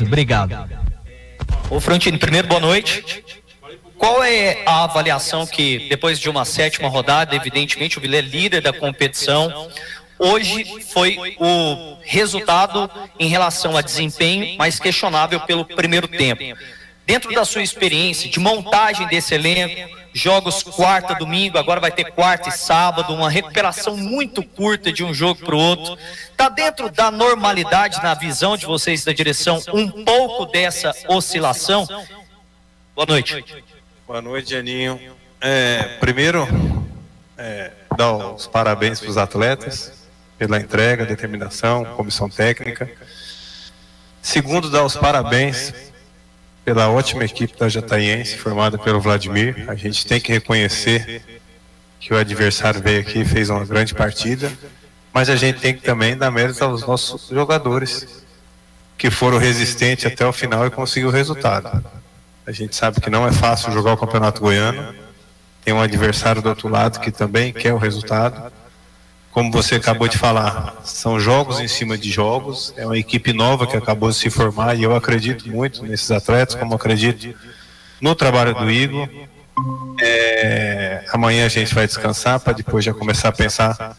Obrigado. Ô Frontini, primeiro, boa noite. Qual é a avaliação que, depois de uma 7ª rodada, evidentemente o Vila é líder da competição, hoje foi o resultado em relação a desempenho mais questionável pelo primeiro tempo? Dentro da sua experiência de montagem desse elenco, jogos quarta, domingo, agora vai ter quarta e sábado, uma recuperação muito curta de um jogo para o outro. Está dentro da normalidade, na visão de vocês da direção, um pouco dessa oscilação? Boa noite. Boa noite, Janinho. Primeiro, dar os parabéns para os atletas pela entrega, determinação, comissão técnica. Segundo, dar os parabéns pela ótima equipe da Jataiense, formada pelo Vladimir. A gente tem que reconhecer que o adversário veio aqui e fez uma grande partida, mas a gente tem que também dar mérito aos nossos jogadores, que foram resistentes até o final e conseguiram o resultado. A gente sabe que não é fácil jogar o Campeonato Goiano, tem um adversário do outro lado que também quer o resultado. Como você acabou de falar, são jogos em cima de jogos, é uma equipe nova que acabou de se formar e eu acredito muito nesses atletas, como acredito no trabalho do Igor. Amanhã a gente vai descansar para depois já começar a pensar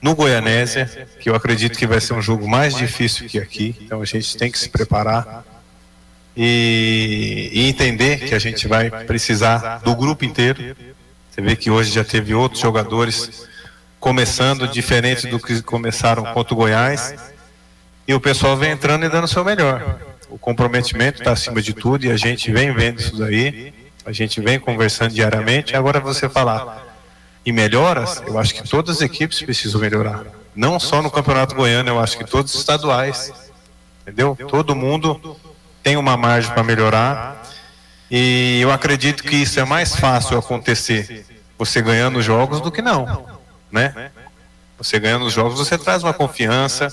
no Goianésia, que eu acredito que vai ser um jogo mais difícil que aqui, então a gente tem que se preparar e entender que a gente vai precisar do grupo inteiro. Você vê que hoje já teve outros jogadores começando diferente do que começaram contra o Goiás, e o pessoal vem entrando e dando o seu melhor. O comprometimento está acima de tudo e a gente vem vendo isso daí, a gente vem conversando diariamente. Agora você falar em melhoras, eu acho que todas as equipes precisam melhorar, não só no Campeonato Goiano, eu acho que todos os estaduais, entendeu? Todo mundo tem uma margem para melhorar e eu acredito que isso é mais fácil acontecer você ganhando jogos do que não, né? Você ganhando os jogos, você traz uma confiança,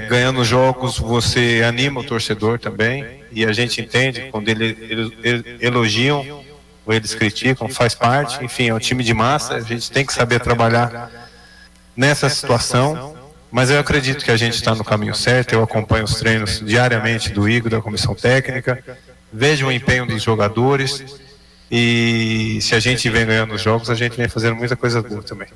ganhando jogos você anima o torcedor também, e a gente entende quando eles elogiam ou eles criticam, faz parte, enfim, é um time de massa, a gente tem que saber trabalhar nessa situação, mas eu acredito que a gente está no caminho certo. Eu acompanho os treinos diariamente do Igor, da comissão técnica, vejo o empenho dos jogadores, e se a gente vem ganhando os jogos, a gente vem fazendo muita coisa boa também.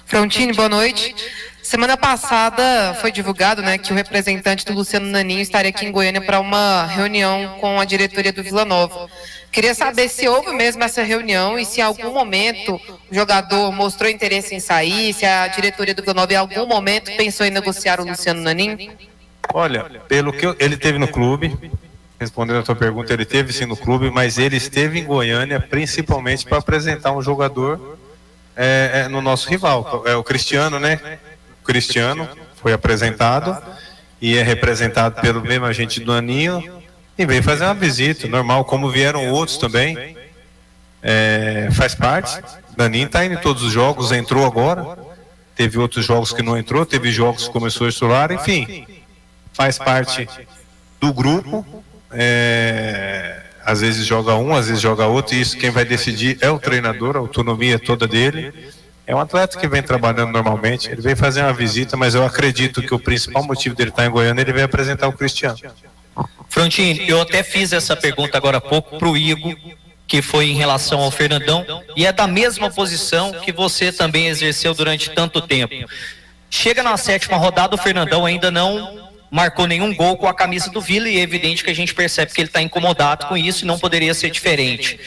Frontini, boa noite. Semana passada foi divulgado, né, que o representante do Luciano Naninho estaria aqui em Goiânia para uma reunião com a diretoria do Vila Nova. Queria saber se houve mesmo essa reunião e se em algum momento o jogador mostrou interesse em sair, se a diretoria do Vila Nova em algum momento pensou em negociar o Luciano Naninho. Olha, pelo que ele teve no clube, respondendo a tua pergunta, ele teve sim no clube, mas ele esteve em Goiânia principalmente para apresentar um jogador no nosso rival, o Cristiano, né? O Cristiano foi apresentado e é representado pelo mesmo agente do Aninho e veio fazer uma visita, normal, como vieram outros também, faz parte. Daninho está indo em todos os jogos, entrou agora, teve outros jogos que não entrou, teve jogos que começou a estourar, enfim, faz parte do grupo. Às vezes joga um, às vezes joga outro, e isso quem vai decidir é o treinador, a autonomia toda dele. É um atleta que vem trabalhando normalmente, ele veio fazer uma visita, mas eu acredito que o principal motivo dele estar em Goiânia, ele veio apresentar o Cristiano. Frontini, eu até fiz essa pergunta agora há pouco para o Igor, que foi em relação ao Fernandão, e é da mesma posição que você também exerceu durante tanto tempo. Chega na 7ª rodada, o Fernandão ainda não marcou nenhum gol com a camisa do Vila, e é evidente que a gente percebe que ele está incomodado com isso e não poderia ser diferente.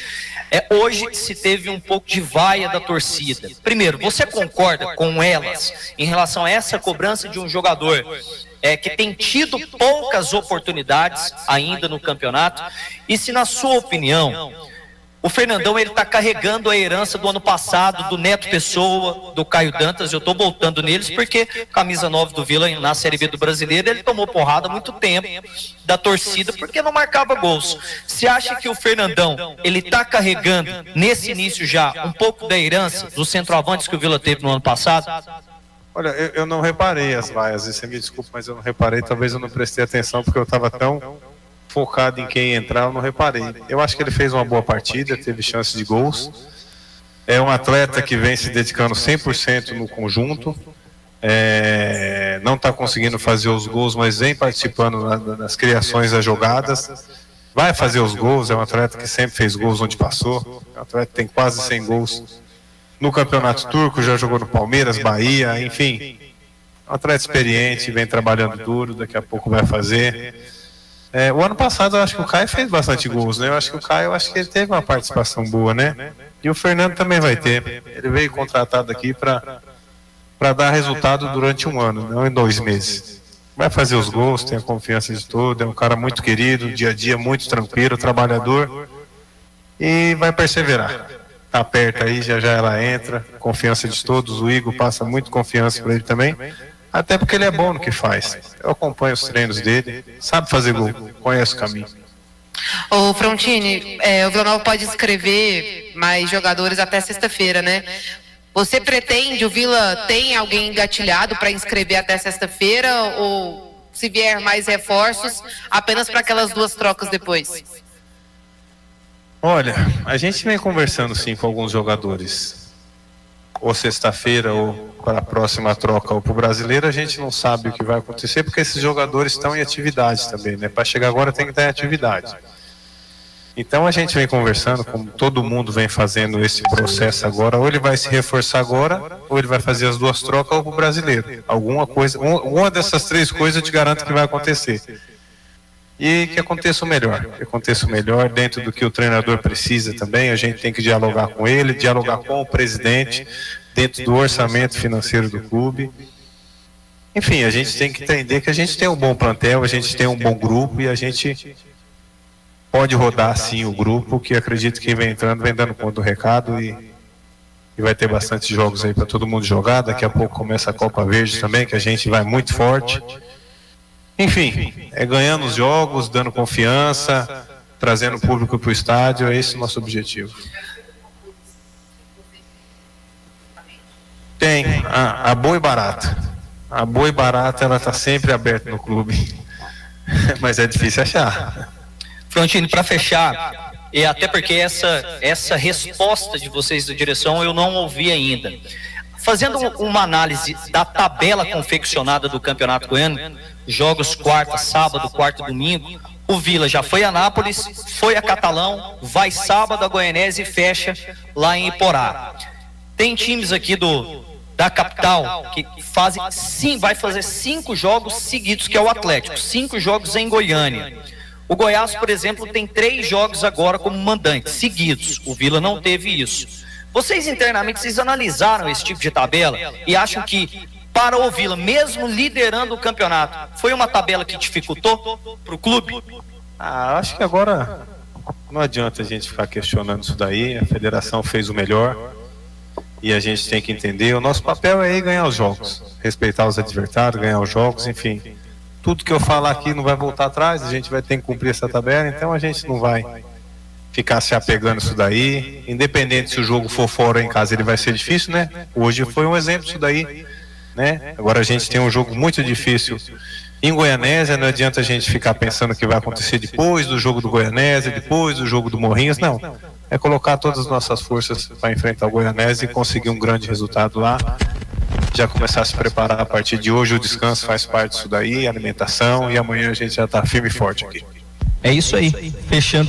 Hoje se teve um pouco de vaia da torcida. Primeiro, você concorda com elas em relação a essa cobrança de um jogador que tem tido poucas oportunidades ainda no campeonato? E se, na sua opinião, o Fernandão ele está carregando a herança do ano passado, do Neto Pessoa, do Caio Dantas? Eu estou voltando neles porque camisa 9 do Vila na Série B do Brasileiro, ele tomou porrada há muito tempo da torcida porque não marcava gols. Você acha que o Fernandão ele está carregando nesse início já um pouco da herança dos centroavantes que o Vila teve no ano passado? Olha, eu não reparei as vaias, você me desculpa, mas eu não reparei, talvez eu não prestei atenção porque eu estava tão focado em quem entrar, eu não reparei. Eu acho que ele fez uma boa partida, teve chance de gols. É um atleta que vem se dedicando 100% no conjunto. não está conseguindo fazer os gols, mas vem participando nas criações das jogadas, vai fazer os gols, é um atleta que sempre fez gols onde passou, é um atleta que tem quase 100 gols no Campeonato Turco, já jogou no Palmeiras, Bahia, enfim, é um atleta experiente, vem trabalhando duro, daqui a pouco vai fazer. O ano passado eu acho que o Caio fez bastante gols, né? Eu acho que o Caio, ele teve uma participação boa, né? E o Fernando também vai ter. Ele veio contratado aqui para dar resultado durante um ano, não em 2 meses. Vai fazer os gols, tem a confiança de todo, é um cara muito querido, dia a dia muito tranquilo, trabalhador, e vai perseverar. Tá perto aí, já ela entra, confiança de todos, o Igor passa muito confiança para ele também. Até porque ele é bom no que faz. Eu acompanho os treinos dele, sabe fazer gol, conhece o caminho. Ô Frontini, o Vila Nova pode inscrever mais jogadores até sexta-feira, né? Você pretende, o Vila tem alguém engatilhado para inscrever até sexta-feira ou se vier mais reforços, apenas para aquelas 2 trocas depois? Olha, a gente vem conversando sim com alguns jogadores. Ou sexta-feira, ou para a próxima troca, ou para o brasileiro, a gente não sabe o que vai acontecer, porque esses jogadores estão em atividade também, né? Para chegar agora tem que estar em atividade. Então a gente vem conversando, como todo mundo vem fazendo esse processo agora, ou ele vai se reforçar agora, ou ele vai fazer as 2 trocas, ou para o brasileiro. Alguma coisa, uma dessas 3 coisas eu te garanto que vai acontecer. E que aconteça o melhor dentro do que o treinador precisa também. A gente tem que dialogar com ele, dialogar com o presidente, dentro do orçamento financeiro do clube. Enfim, a gente tem que entender que a gente tem um bom plantel, a gente tem um bom grupo e a gente pode rodar sim o grupo, que acredito que vem entrando, vem dando conta do recado e vai ter bastante jogos aí para todo mundo jogar. Daqui a pouco começa a Copa Verde também, que a gente vai muito forte. Enfim, ganhando os jogos, dando confiança, trazendo o público para o estádio, é esse o nosso objetivo. Tem, a boa e barata. A boa e barata, ela está sempre aberta no clube, mas é difícil achar. Frontini, para fechar, e até porque essa resposta de vocês da direção eu não ouvi ainda. Fazendo uma análise da tabela confeccionada do Campeonato Goiano, jogos quarta, sábado, quarta e domingo, o Vila já foi a Nápoles, foi a Catalão, vai sábado a Goianésia e fecha lá em Iporá. Tem times aqui da capital que vai fazer 5 jogos seguidos, que é o Atlético, 5 jogos em Goiânia. O Goiás, por exemplo, tem 3 jogos agora como mandante, seguidos. O Vila não teve isso. Vocês internamente, vocês analisaram esse tipo de tabela e acham que para o Vila, mesmo liderando o campeonato, foi uma tabela que dificultou para o clube? Acho que agora não adianta a gente ficar questionando isso daí. A federação fez o melhor e a gente tem que entender. O nosso papel é ir ganhar os jogos, respeitar os adversários, ganhar os jogos, enfim. Tudo que eu falar aqui não vai voltar atrás, a gente vai ter que cumprir essa tabela, então a gente não vai ficar se apegando isso daí, independente se o jogo for fora ou em casa, ele vai ser difícil, né? Hoje foi um exemplo disso daí, né? Agora a gente tem um jogo muito difícil em Goianésia, não adianta a gente ficar pensando que vai acontecer depois do jogo do Goianésia, depois do jogo do Morrinhos, não. É colocar todas as nossas forças para enfrentar o Goianésia e conseguir um grande resultado lá. Já começar a se preparar a partir de hoje, o descanso faz parte disso daí, a alimentação, e amanhã a gente já está firme e forte aqui. É isso aí, fechando aí.